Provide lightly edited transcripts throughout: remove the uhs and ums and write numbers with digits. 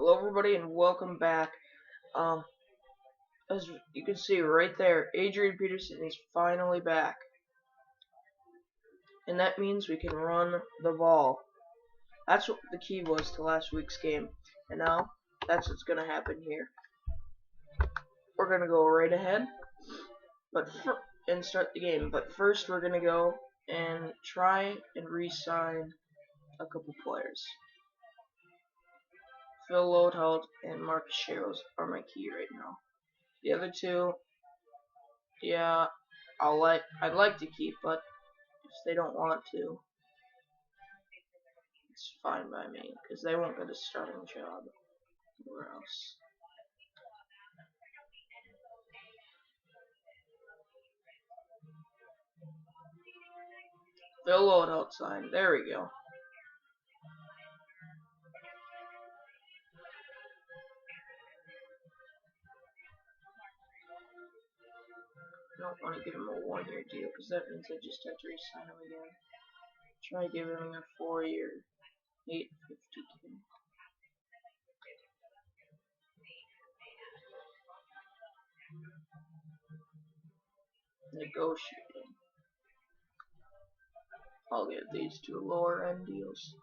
Hello everybody and welcome back. Um, as you can see right there, Adrian Peterson is finally back. And that means we can run the ball. That's what the key was to last week's game. And now, that's what's going to happen here. We're going to go right ahead and start the game. But first we're going to go and try and re-sign a couple players. Phil Loadholt and Marcus Sherrills are my key right now. The other two, yeah, I'd like to keep, but if they don't want to, it's fine by me, because they won't get a starting job anywhere else. They'll load outside. There we go. I don't want to give him a 1-year deal, because that means I just have to re-sign him again. Try giving him a 4-year, $850K. Negotiating. I'll get these two lower end deals.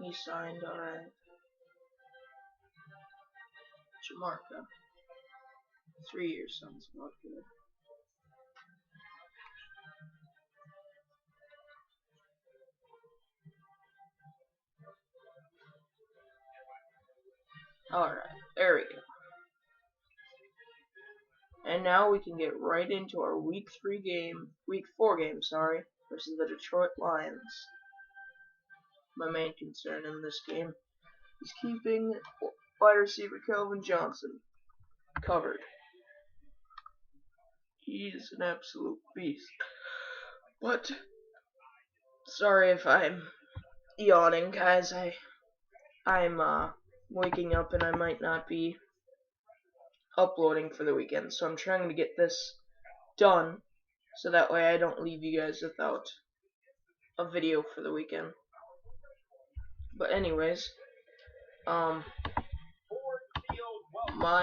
He signed, alright. Jamarca. 3 years sounds about good. Alright, there we go. And now we can get right into our week 4 game, versus the Detroit Lions. My main concern in this game is keeping wide receiver Calvin Johnson covered. He's an absolute beast. But sorry if I'm yawning, guys. I'm waking up and I might not be uploading for the weekend, so I'm trying to get this done so that way I don't leave you guys without a video for the weekend. But anyways, my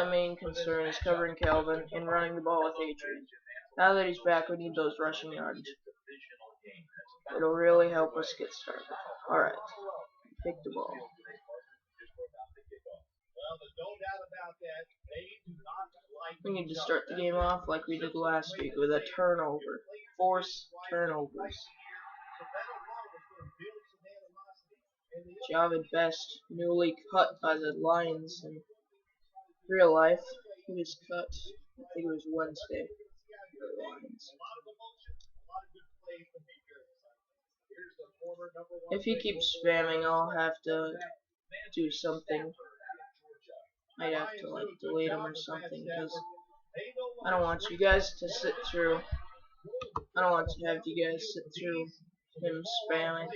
main concern is covering Calvin and running the ball with Adrian. Now that he's back, we need those rushing yards. It'll really help us get started. Alright, pick the ball. We need to start the game off like we did last week with a turnover. Force turnovers. Javid Best, newly cut by the Lions in real life. He was cut, I think it was Wednesday, by the Lions. If he keeps spamming, I'll have to do something. I'd have to like delete him or something, because I don't want you guys to sit through. I don't want to have you guys sit through him spamming.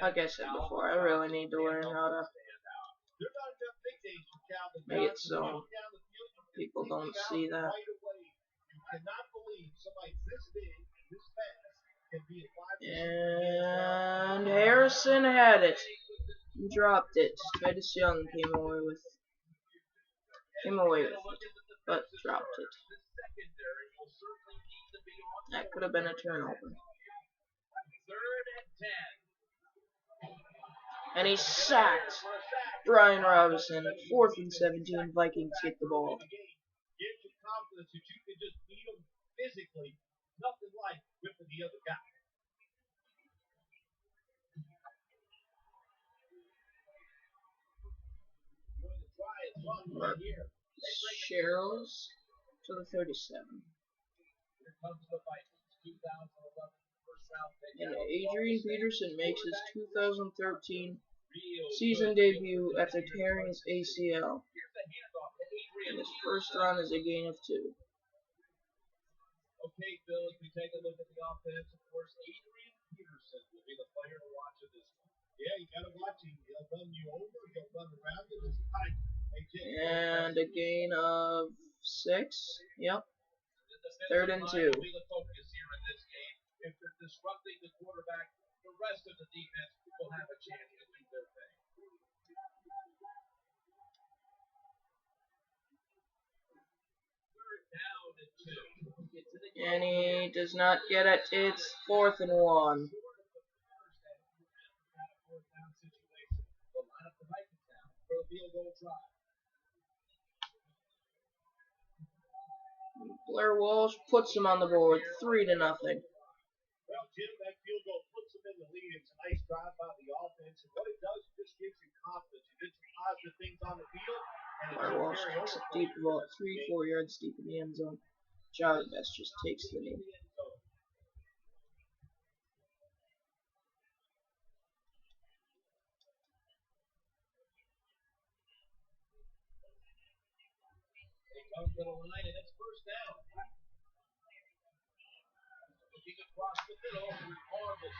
Like I said before, I really need to learn how to make it so people don't see that. And Harrison had it. He dropped it. Titus Young came away with it, but dropped it. That could have been a turnover. And he sacked Brian Robinson. 4th and 17. Vikings get the ball. Sherrills to the 37. And Adrian Peterson makes his 2013 season debut after tearing his ACL. And his first run is a gain of 2. Okay, Phil, as we take a look at the offense, of course, Adrian Peterson will be the player to watch in this And a gain of 6. Yep. 3rd and 2. And he does not get it. It's 4th and 1. Blair Walsh puts him on the board, 3-0. Blair Walsh kicks it deep, about 3-4 yards deep in the end zone. Best just takes the knee.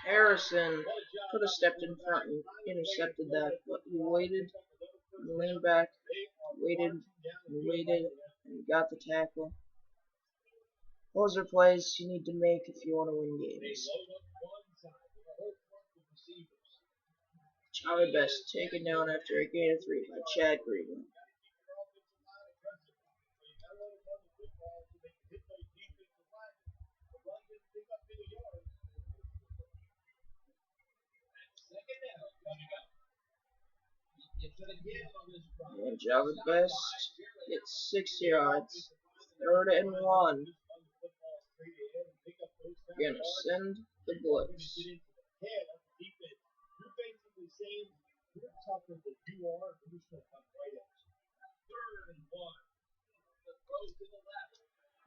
Harrison could have stepped in front and intercepted that, but he waited, and leaned back, waited, and got the tackle. Those are plays you need to make if you want to win games. Best taken down after a gain of 3 by Chad Greenland. And Best gets 6 yards. 3rd and 1. Gonna send the blitz.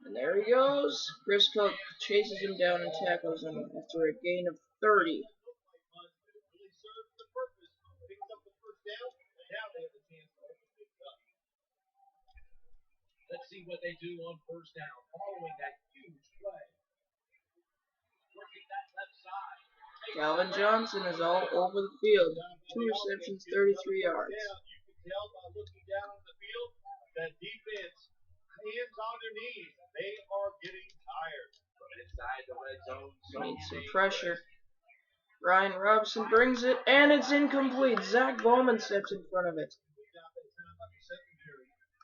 And there he goes. Chris Cook chases him down and tackles him after a gain of 30. Let's see what they do on 1st down following that huge play. Working that left side. Calvin Johnson is all over the field. 2 receptions, 33 yards. You can tell by looking down on the field that defense, hands on their knees. They are getting tired. From inside the red zone. Needs some pressure. Ryan Robson brings it, and it's incomplete. Zach Bowman steps in front of it.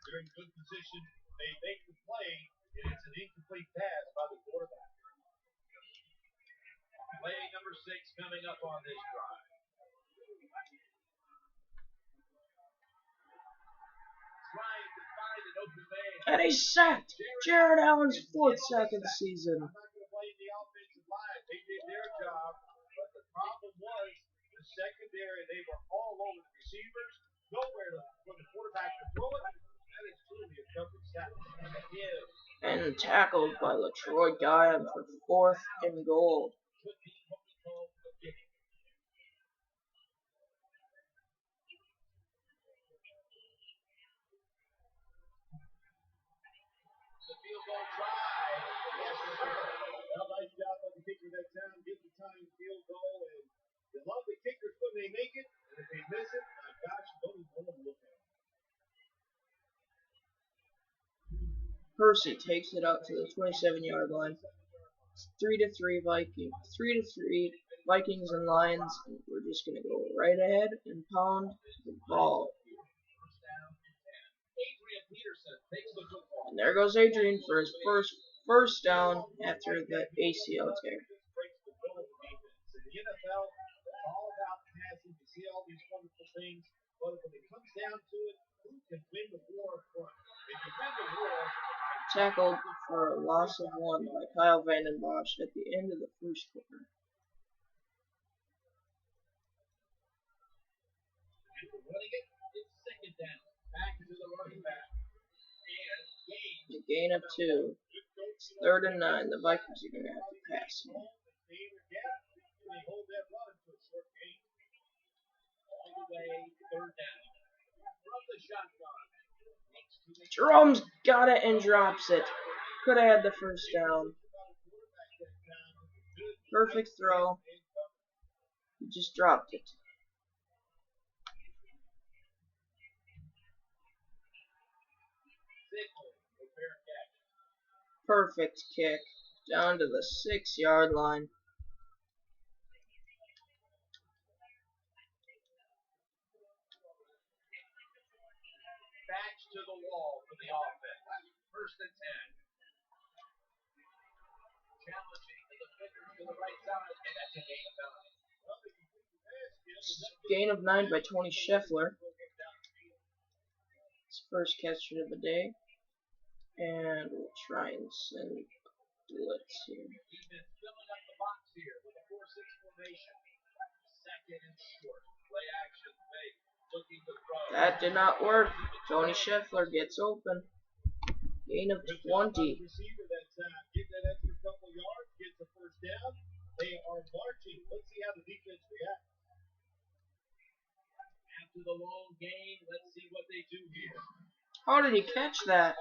They're in good position. They make the play, and it's an incomplete pass by the quarterback. Play number 6 coming up on this drive. Trying to find an open man. And he's sacked. Jared Allen's 4th sack of the season. I'm not going to blame the offensive line. They did their job, but the problem was the secondary. They were all over the receivers. Nowhere for the quarterback to throw it. That is truly a perfect sack. And tackled by LaTroy Guyon for 4th and goal. Percy takes it out to the 27-yard line. It's 3-3 Vikings. 3-3 Vikings and Lions. And we're just gonna go right ahead and pound the ball. And there goes Adrian for his first down after the ACL tear. Tackled for a loss of 1 by Kyle Vandenbosch at the end of the 1st quarter. A gain of 2. It's 3rd and 9. The Vikings are going to have to pass him. Jerome's got it and drops it. Could have had the 1st down. Perfect throw. He just dropped it. perfect kick down to the 6-yard line. Backs to the wall for the offense. 1st and 10. Challenging the defenders to the right side, and that's a gain of 9. Gain of 9 by Tony Scheffler. His first catch of the day. And we'll try and send blitz here. He's been filling up the box here with a 4-6 formation. 2nd and short. Play action fake. Looking to throw. That did not work. Tony Scheffler gets open. Gain of 20. Receiver that's getting that extra couple yards, gets the 1st down. They are marching. Let's see how the defense reacts. After the long gain, let's see what they do here. How did he catch that?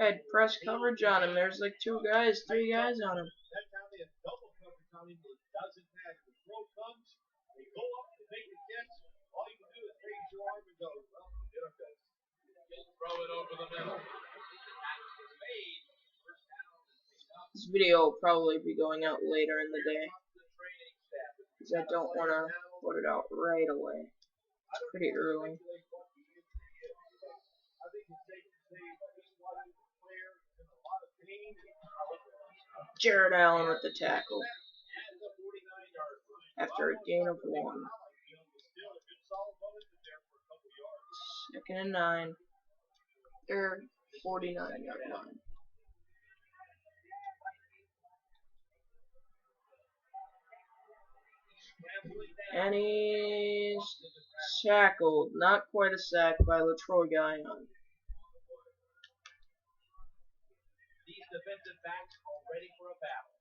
Had press coverage on him. There's like 2 guys, 3 guys on him. That time they have double coverage on him. It doesn't matter. The throw comes, they go up, they make the catch. All you can do is raise your arm and go, well, we did our best. He'll throw it over the middle. This video will probably be going out later in the day, because I don't want to put it out right away. It's pretty early. Jared Allen with the tackle after a gain of 1. 2nd and 9. Their 49-yard line. And he's tackled. Not quite a sack by Latroy Guion. These defensive backs are ready for a battle.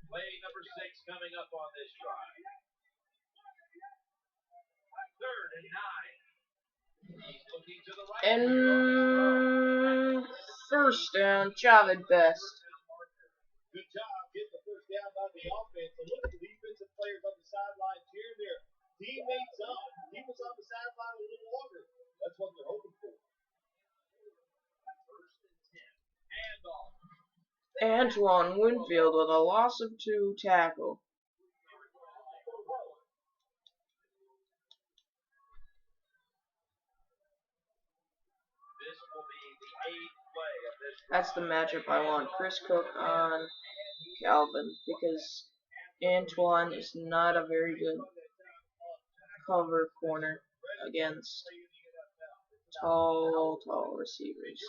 Play number 6 coming up on this drive. 3rd and 9. He's looking to the right. And 1st down, Javid Best. Good job getting the 1st down by the offense. And look at the defensive players on the sideline cheering their teammates on. He was on the sideline a little longer. That's what they're hoping for. 1st and 10. Antoine Winfield with a loss of 2 tackle. This will be the 8th play of this. That's the matchup I want. Chris Cook on Calvin, because Antoine is not a very good cover corner against tall receivers.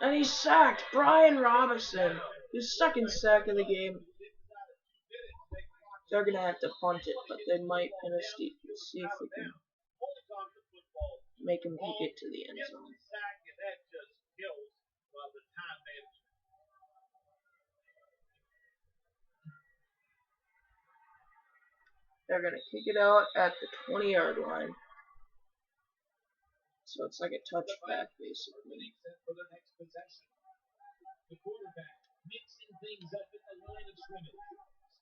And he's sacked. Brian Robinson, his 2nd sack of the game. They're gonna have to punt it, but they might finish see if we can make him kick it to the end zone. They're gonna kick it out at the 20-yard line. So it's like a touchback, basically. The quarterback mixing things up at the line of scrimmage.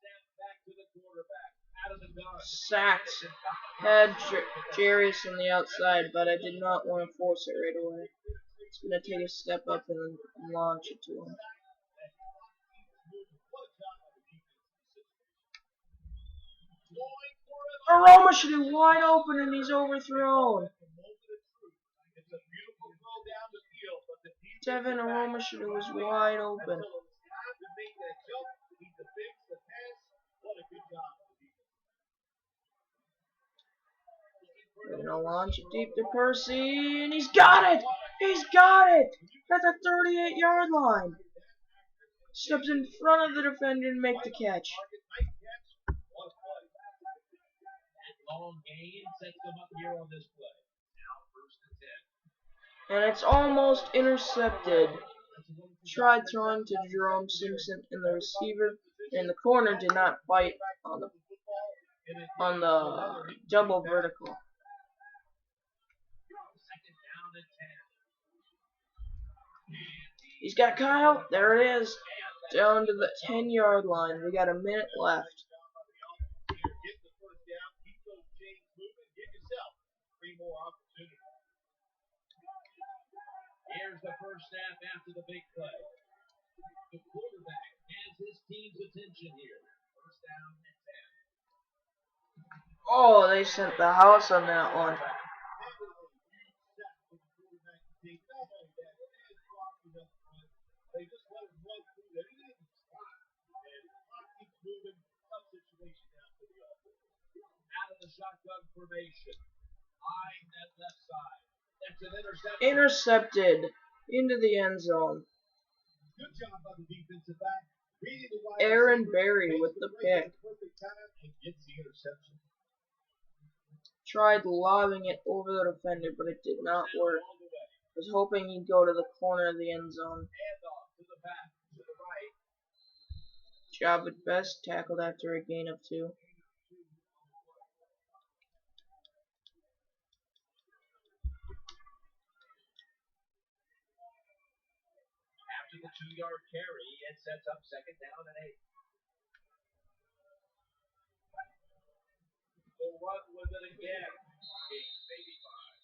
Snap back to the quarterback. Out of the gun. Sacked. Had Jarius on the outside, but I did not want to force it right away. It's going to take a step up and then launch it to him. Aroma should be wide open and he's overthrown. Devin Aroma should was wide open. They're gonna launch it deep to Percy, and he's got it! He's got it! At the 38-yard line. Steps in front of the defender and make the catch. Long gain sets them up here on this play. Now 1st and 10. And it's almost intercepted. Tried throwing to Jerome Simpson and the receiver, and the corner did not bite on the double vertical. 2nd down and 10. He's got Kyle. There it is. Down to the 10-yard line. We got a minute left. Get the first down, keep those chains moving, give yourself 3 more opportunities. Here's the first snap after the big play. The quarterback has his team's attention here. First down and 10. Oh, they sent the house on that one. They just let him run through there. He didn't stop. And the clock keeps moving. Tough situation now for the offense. Out of the shotgun formation. Line that left side. That's an interception. Intercepted into the end zone. Good job by the defensive back. Reading the wide Aaron receiver, Berry makes with the pick. perfect time and gets the interception. Tried lobbing it over the defender, but it did not work. Was hoping he'd go to the corner of the end zone. Handoff to the back, to the right. Job at best, tackled after a gain of 2. After the 2-yard carry, it sets up second down and 8. We'll run with it again. Maybe 5.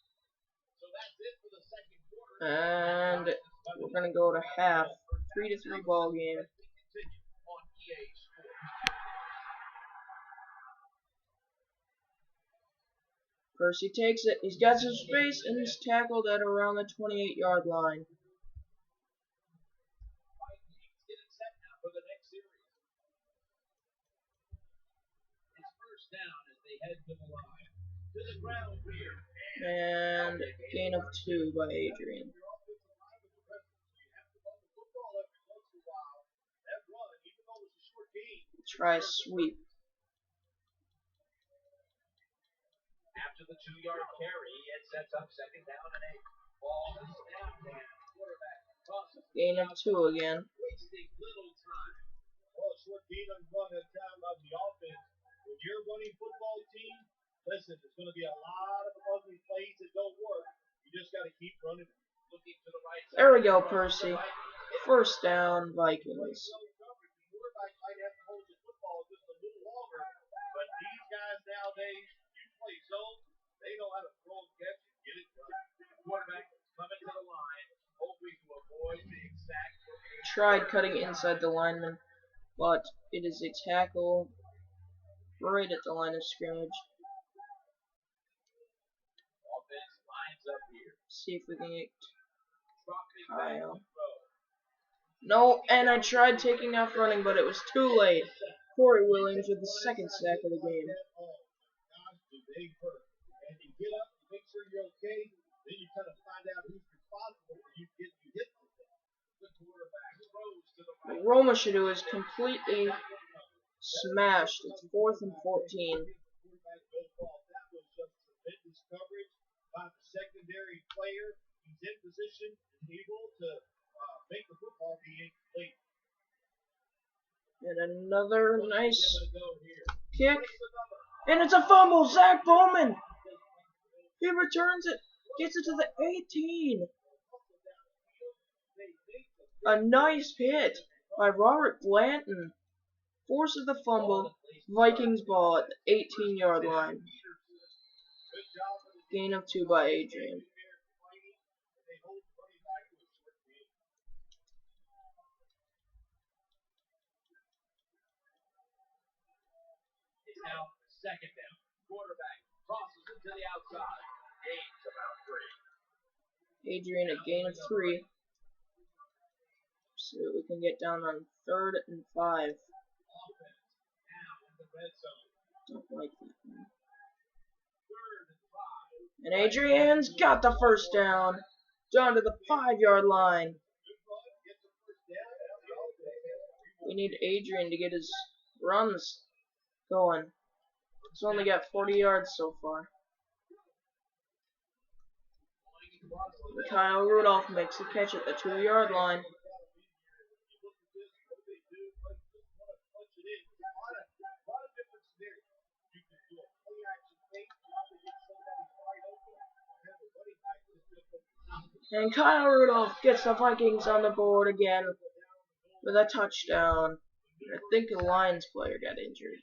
So that's it for the second quarter. And we're gonna go to half. 3-3 ball game. On EA Sports. Percy takes it. He's got some space and he's tackled at around the 28-yard line. Vikings getting set now for the next series. It's first down as they head to the line. To the ground here. And gain of 2 by Adrian. Try a sweep. After the 2-yard carry, it sets up second down and 8. Ball is snapped and quarterback crosses. Gain of 2 again. Wasting little time. Well, a short gain on run at time of the offense. When you're running football team, listen, there's going to be a lot of ugly plays that don't work. You just got to keep running. Looking to the right side. There we go, Percy. First down, Vikings. Quarterback might have to hold the football just a little longer, but these guys nowadays, you play zone, they know how to throw and catch and get it done. Quarterback coming to the line, hoping to avoid being sacked. Tried cutting inside the lineman, but it is a tackle right at the line of scrimmage. Offense lines up here. See if we can get Dropping Kyle. back to throw. No, and I tried taking off running, but it was too late. Corey Williams with the second sack of the game. Gosh, do they hurt. And you get up, you make sure you're okay, then you kind of find out who's responsible for you getting you hit like that. The quarterback throws to the right. Roma Shadu is completely smashed. It's 4th and 14. Quarterback goes off. That was just tremendous coverage by the secondary player. He's in position and able to make the football be incomplete. And another nice Give it a go here. kick. And it's a fumble. Zach Bowman. He returns it. Gets it to the 18. A nice hit by Robert Blanton. Forces the fumble. Vikings ball at the 18-yard line. Gain of 2 by Adrian. Now, second down. Quarterback crosses it to the outside. Gains about 3. Adrian a gain of 3. So that we can get down on 3rd and 5. Offense now in the red zone. Don't like that one. 3rd and 5. And Adrian's got the first down. Down to the 5-yard line. We need Adrian to get his runs going. He's only got 40 yards so far. Kyle Rudolph makes a catch at the 2-yard line. And Kyle Rudolph gets the Vikings on the board again with a touchdown. I think a Lions player got injured.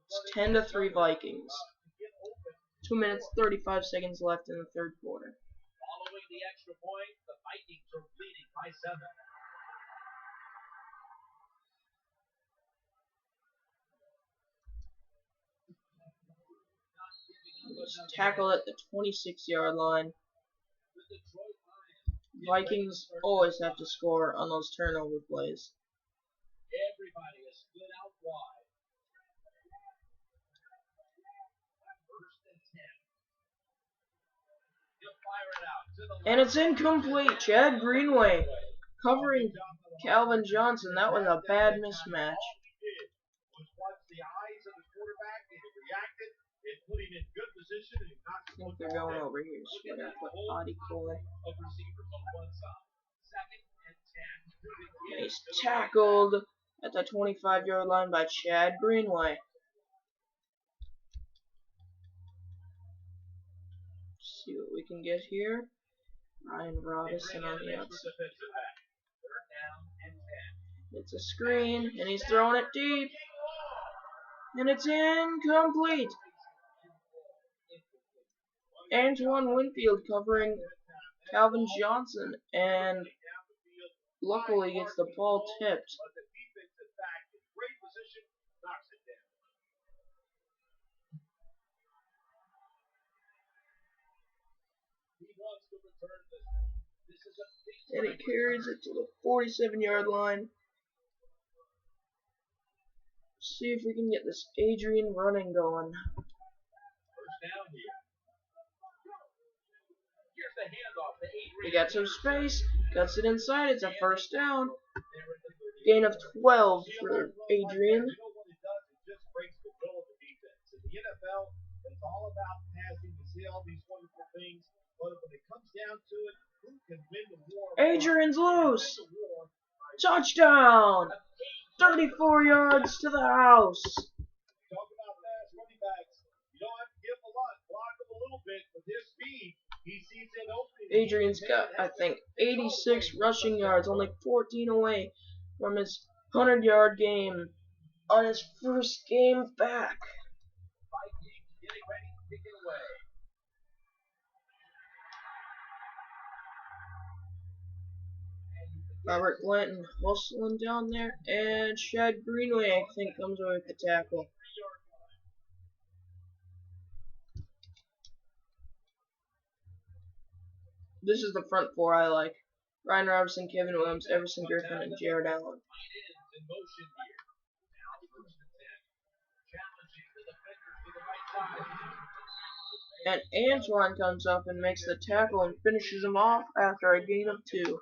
It's 10-3 Vikings. 2 minutes 35 seconds left in the third quarter. Following the extra point, the Vikings are leading by 7. Tackled at the 26-yard line. Vikings always have to score on those turnover plays. Everybody is split out wide. First and 10. He'll fire it out to the left. And it's incomplete. Chad Greenway covering Calvin Johnson. That was a bad mismatch. All he did was watch the eyes of the quarterback, and he reacted. It put him in good position, and he knocked I think they're going over here. So we're going to put Audie Cole. of receivers on one side. Second and 10. He's tackled at the 25-yard line by Chad Greenway. See what we can get here. Ryan Robinson on the outside. It's a screen, and he's throwing it deep. And it's incomplete. Antoine Winfield covering Calvin Johnson, and luckily gets the ball tipped. And he carries it to the 47-yard line. See if we can get this Adrian running going. First down here. Here's the handoff to Adrian. He got some space, cuts it inside, it's a first down. Gain of 12 for Adrian. You know what it does? It just breaks the will of the defense. In the NFL, it's all about passing. You see all these wonderful things, but when it comes down to it, who can win the war? Adrian's loose. Touchdown! 34 yards to the house. Talk about fast running backs. You don't have to give them a lot. Block them a little bit, but their speed, he sees an opening. Adrian's got, I think, 86 rushing yards, only 14 away from his 100-yard game on his first game back. Vikings getting ready to kick it away. Robert Glanton hustling down there, and Chad Greenway, I think, comes away with the tackle. This is the front four I like. Ryan Robinson, Kevin Williams, Everson Griffin, and Jared Allen. And Antoine comes up and makes the tackle and finishes him off after a gain of 2. That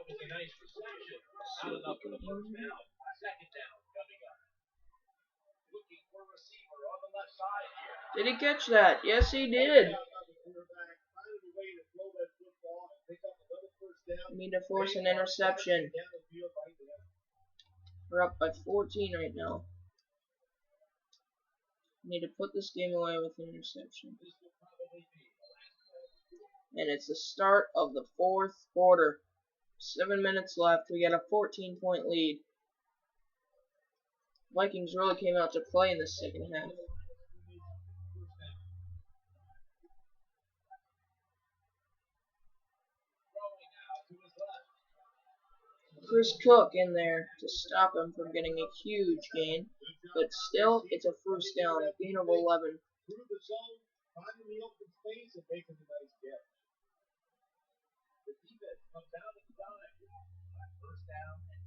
was a nice reception. Not enough for the first down. Second down coming up. Looking for a receiver on the left side here. Did he catch that? Yes, he did. We need to force an interception. We're up by 14 right now. We need to put this game away with an interception. And it's the start of the fourth quarter. 7 minutes left. We got a 14-point lead. Vikings really came out to play in the second half. Chris Cook in there to stop him from getting a huge gain, but still, it's a first down, a gain of 11. Through the zone, finding the open space and making a nice catch. The defense comes out of the dime. First down and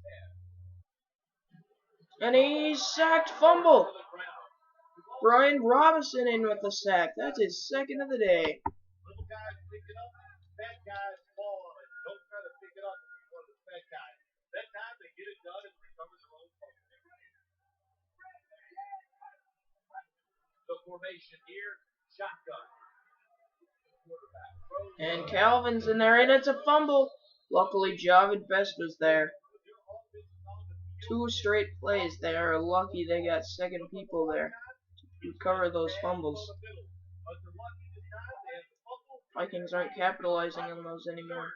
10. And he's sacked, fumble. Brian Robinson in with the sack. That's his second of the day. Little guys pick it up, fat guys fall on it. Don't try to pick it up if you're one of the fat guys. That time they get it done and recover their own fumble. The formation here, shotgun. And Calvin's in there, and it's a fumble. Luckily, Javid Best was there. 2 straight plays. They are lucky they got second people there. recover those fumbles. Vikings aren't capitalizing on those anymore.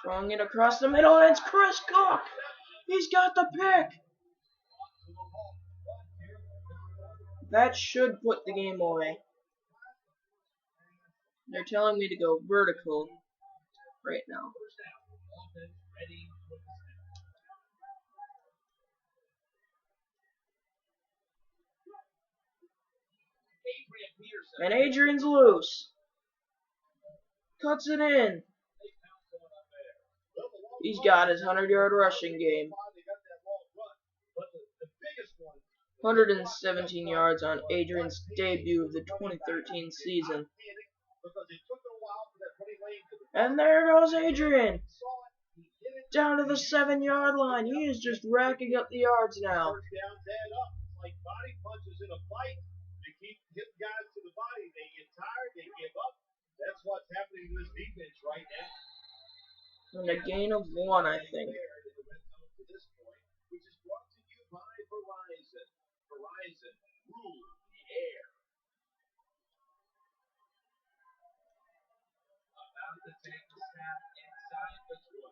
Throwing it across the middle, and it's Chris Cook. He's got the pick. That should put the game away. They're telling me to go vertical right now. And Adrian's loose. Cuts it in. He's got his 100-yard rushing game. 117 yards on Adrian's debut of the 2013 season. And there goes Adrian. Down to the 7-yard line. He is just racking up the yards now. That's what's happening to this defense right now. And a gain of 1, I think. Which is brought to you by Verizon. Verizon, rule the air. About to take the snap inside the 20.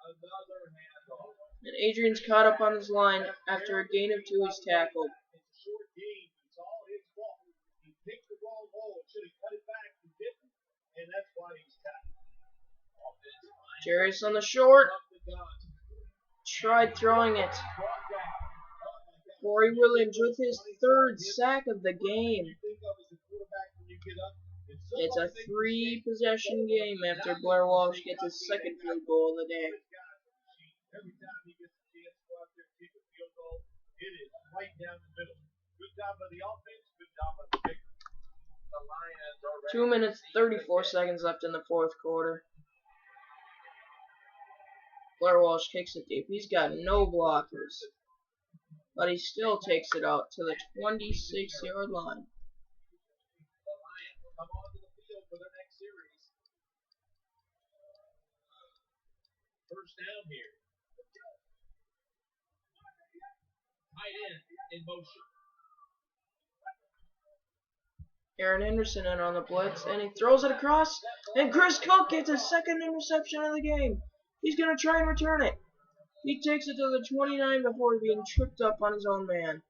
Another handoff. And Adrian's caught up on his line after a gain of 2. He's tackled. It's a short game. It's all his fault. He picked the wrong hole. Should have cut it back. He didn't. And that's why he's tackled. Jarius on the short. Tried throwing it. Corey Williams with his 3rd sack of the game. It's a 3-possession game after Blair Walsh gets his 2nd field goal of the day. Every time he gets a chance to go out there and kick a field goal, it is right down the middle. Good job by the offense, good job by the kicker. The Lions are ready. 2 minutes, 34 seconds left in the 4th quarter. Blair Walsh kicks it deep. He's got no blockers. But he still takes it out to the 26-yard line. The Lions will come onto the field for their next series. First down here. Tight end in motion. Aaron Henderson in on the blitz, and he throws it across, and Chris Cook gets his 2nd interception of the game. He's going to try and return it. He takes it to the 29 before being tripped up on his own man.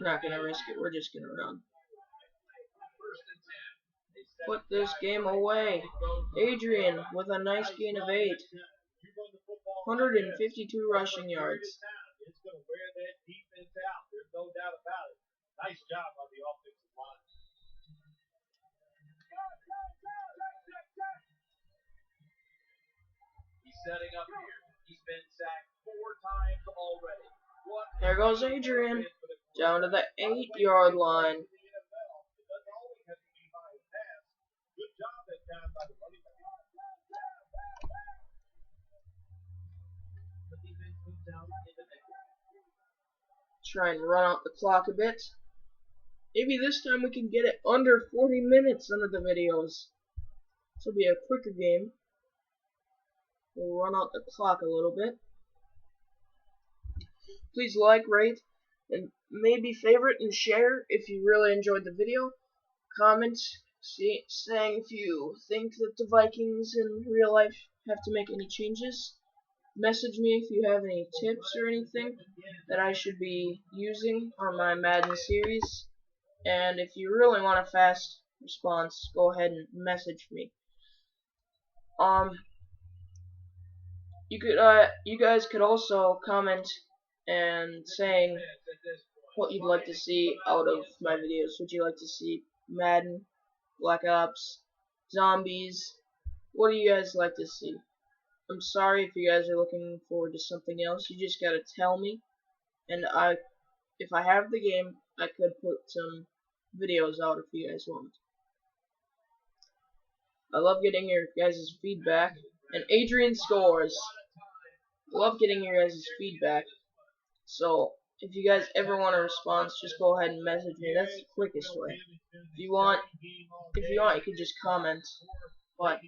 We're not going to risk it. We're just going to run. Put this game away. Adrian with a nice gain of 8. 152 rushing yards. It's going to wear that defense out. There's no doubt about it. Nice job on the offensive line. He's setting up here. He's been sacked 4 times already. There goes Adrian. Down to the 8-yard line. Good job that time by the running back. The defense moves out into the Try and run out the clock a bit. Maybe this time we can get it under 40 minutes under the videos. This will be a quicker game. We'll run out the clock a little bit. Please like, rate, and maybe favorite and share if you really enjoyed the video. Comment saying if you think that the Vikings in real life have to make any changes. Message me if you have any tips or anything that I should be using on my Madden series. And if you really want a fast response, go ahead and message me. You guys could also comment and saying what you'd like to see out of my videos. Would you like to see Madden, Black Ops, Zombies? What do you guys like to see? I'm sorry if you guys are looking forward to something else. You just gotta tell me, and if I have the game, I could put some videos out if you guys want. I love getting your guys' feedback, and Adrian scores. I love getting your guys' feedback. So if you guys ever want a response, just go ahead and message me. That's the quickest way. If you want, you can just comment, but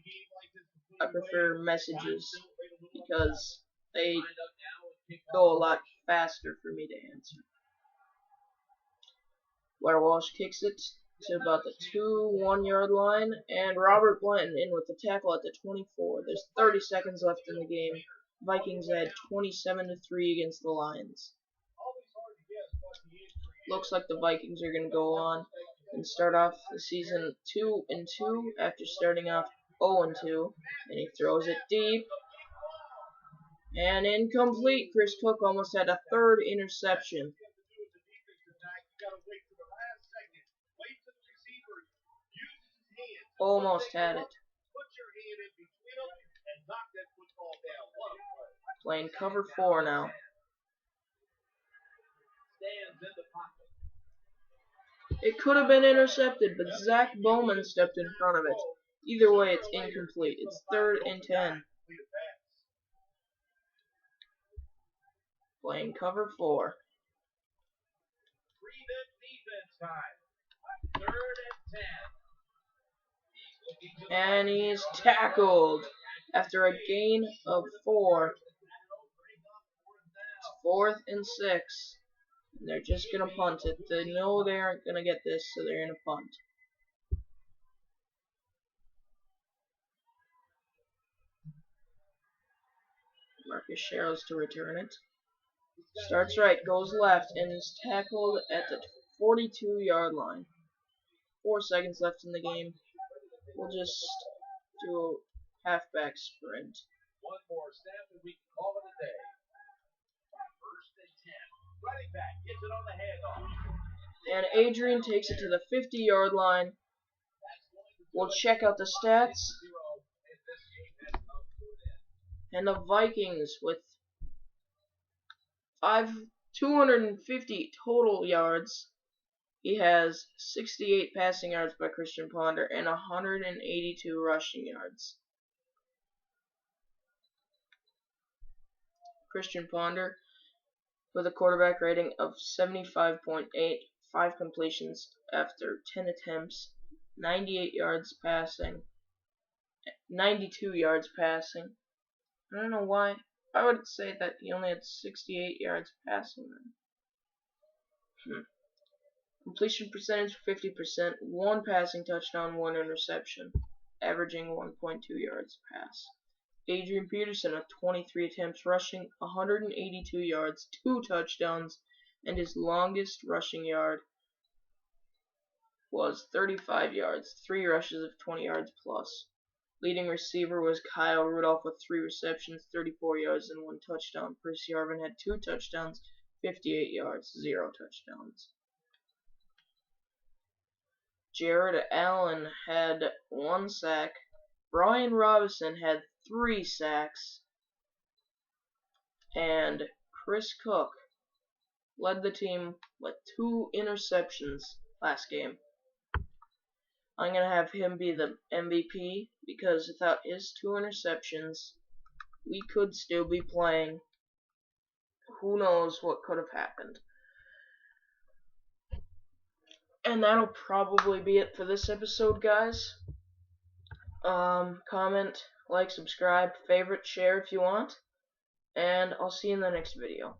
I prefer messages because they go a lot faster for me to answer. Wash kicks it to about the 1 yard line, and Robert Blanton in with the tackle at the 24. There's 30 seconds left in the game. Vikings had 27-3 against the Lions. Looks like the Vikings are going to go on and start off the season 2-2 after starting off 0-2. And he throws it deep. And incomplete. Chris Cook almost had a third interception. Almost had it. Playing cover 4 now. It could have been intercepted, but Zach Bowman stepped in front of it. Either way, it's incomplete. It's 3rd and 10. Playing cover 4. And he's tackled after a gain of 4. It's 4th and 6. And they're just going to punt it. They know they aren't going to get this, so they're going to punt. Marcus Sherrills to return it. Starts right, goes left, and is tackled at the 42-yard line. 4 seconds left in the game. We'll just do a halfback sprint. One more snap and we can call it a day. First and 10. Running back gets it on the handoff. And Adrian takes it to the 50-yard line. We'll check out the stats. And the Vikings with 250 total yards. He has 68 passing yards by Christian Ponder and 182 rushing yards. Christian Ponder with a quarterback rating of 75.8, 5 completions after 10 attempts, 98 yards passing, 92 yards passing. I don't know why. I would say that he only had 68 yards passing then. Completion percentage 50%, 1 passing touchdown, 1 interception, averaging 1.2 yards pass. Adrian Peterson with 23 attempts rushing, 182 yards, 2 touchdowns, and his longest rushing yard was 35 yards, 3 rushes of 20 yards plus. Leading receiver was Kyle Rudolph with 3 receptions, 34 yards, and 1 touchdown. Percy Harvin had 2 touchdowns, 58 yards, 0 touchdowns. Jared Allen had 1 sack. Brian Robinson had 3 sacks. And Chris Cook led the team with 2 interceptions last game. I'm going to have him be the MVP because without his 2 interceptions, we could still be playing. Who knows what could have happened. And that'll probably be it for this episode, guys. Comment, like, subscribe, favorite, share if you want. And I'll see you in the next video.